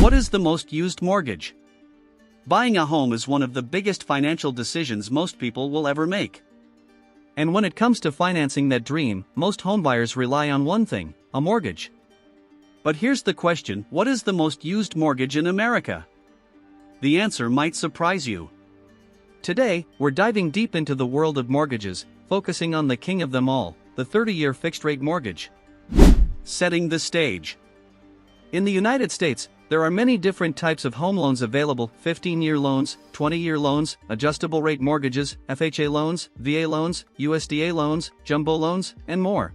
What is the most used mortgage? Buying a home is one of the biggest financial decisions most people will ever make. And when it comes to financing that dream, most homebuyers rely on one thing: a mortgage. But here's the question: what is the most used mortgage in America? The answer might surprise you. Today, we're diving deep into the world of mortgages, focusing on the king of them all, the 30-year fixed-rate mortgage. Setting the stage. In the United States, there are many different types of home loans available: 15-year loans, 20-year loans, adjustable rate mortgages, FHA loans, VA loans, USDA loans, jumbo loans, and more.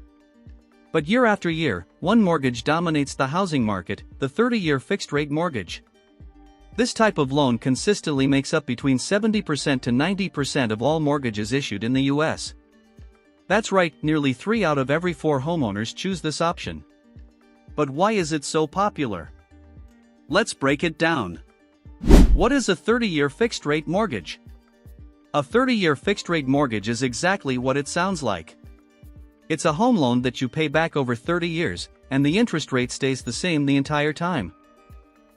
But year after year, one mortgage dominates the housing market: the 30-year fixed-rate mortgage. This type of loan consistently makes up between 70% to 90% of all mortgages issued in the US. That's right, nearly 3 out of every 4 homeowners choose this option. But why is it so popular? Let's break it down. What is a 30-year fixed-rate mortgage? A 30-year fixed-rate mortgage is exactly what it sounds like. It's a home loan that you pay back over 30 years, and the interest rate stays the same the entire time.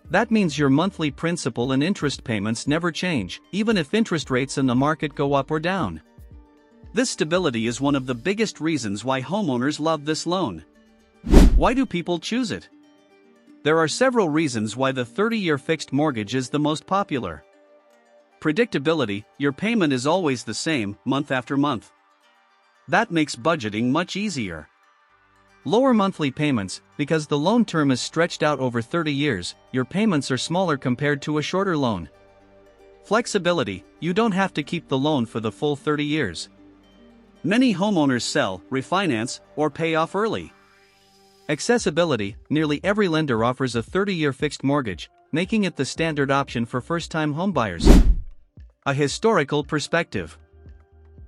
That means your monthly principal and interest payments never change, even if interest rates in the market go up or down. This stability is one of the biggest reasons why homeowners love this loan. Why do people choose it? There are several reasons why the 30-year fixed mortgage is the most popular. Predictability: your payment is always the same, month after month. That makes budgeting much easier. Lower monthly payments: because the loan term is stretched out over 30 years, your payments are smaller compared to a shorter loan. Flexibility: you don't have to keep the loan for the full 30 years. Many homeowners sell, refinance, or pay off early. Accessibility: nearly every lender offers a 30-year fixed mortgage, making it the standard option for first-time homebuyers. A historical perspective.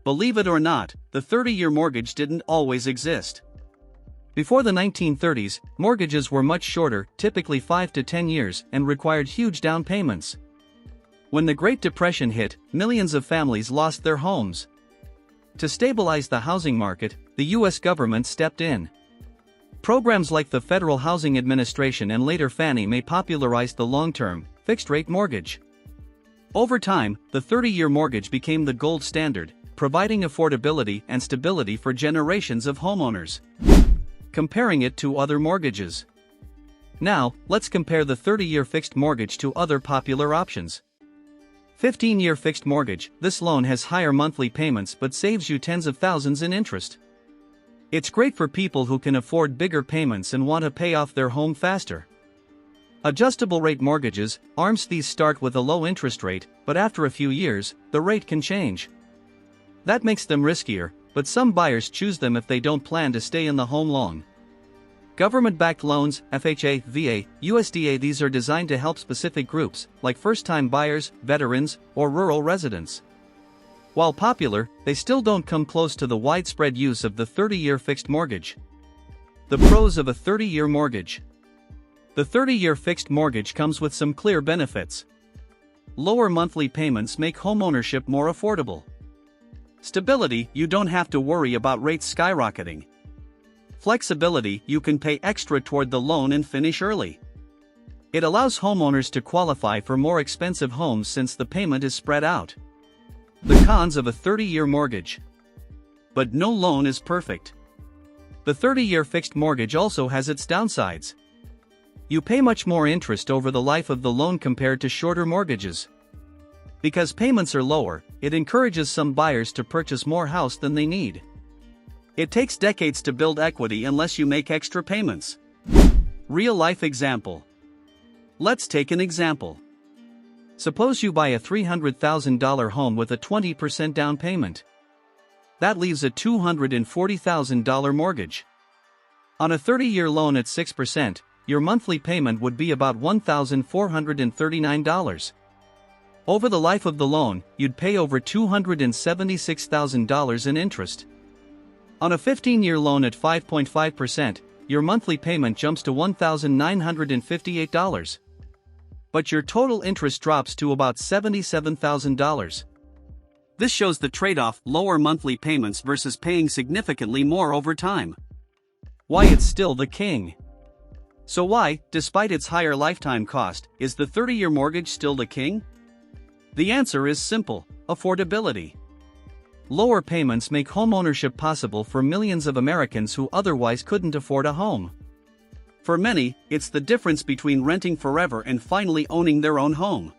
Believe it or not, the 30-year mortgage didn't always exist. Before the 1930s, mortgages were much shorter, typically 5 to 10 years, and required huge down payments. When the Great Depression hit, millions of families lost their homes. To stabilize the housing market, the U.S. government stepped in. Programs like the Federal Housing Administration and later Fannie Mae popularized the long-term, fixed-rate mortgage. Over time, the 30-year mortgage became the gold standard, providing affordability and stability for generations of homeowners. Comparing it to other mortgages. Now, let's compare the 30-year fixed mortgage to other popular options. 15-year fixed mortgage: this loan has higher monthly payments but saves you tens of thousands in interest. It's great for people who can afford bigger payments and want to pay off their home faster. Adjustable rate mortgages: ARMs, these start with a low interest rate, but after a few years, the rate can change. That makes them riskier, but some buyers choose them if they don't plan to stay in the home long. Government-backed loans: FHA, VA, USDA, these are designed to help specific groups, like first-time buyers, veterans, or rural residents. While popular, they still don't come close to the widespread use of the 30-year fixed mortgage. The pros of a 30-year mortgage. The 30-year fixed mortgage comes with some clear benefits. Lower monthly payments make homeownership more affordable. Stability: you don't have to worry about rates skyrocketing. Flexibility: you can pay extra toward the loan and finish early. It allows homeowners to qualify for more expensive homes since the payment is spread out. The cons of a 30-year mortgage. But no loan is perfect. The 30-year fixed mortgage also has its downsides. You pay much more interest over the life of the loan compared to shorter mortgages. Because payments are lower, it encourages some buyers to purchase more house than they need. It takes decades to build equity unless you make extra payments. Real-life example. Let's take an example. Suppose you buy a $300,000 home with a 20% down payment. That leaves a $240,000 mortgage. On a 30-year loan at 6%, your monthly payment would be about $1,439. Over the life of the loan, you'd pay over $276,000 in interest. On a 15-year loan at 5.5%, your monthly payment jumps to $1,958. But your total interest drops to about $77,000. This shows the trade-off: lower monthly payments versus paying significantly more over time. Why it's still the king. So why, despite its higher lifetime cost, is the 30-year mortgage still the king? The answer is simple: affordability. Lower payments make homeownership possible for millions of Americans who otherwise couldn't afford a home. For many, it's the difference between renting forever and finally owning their own home.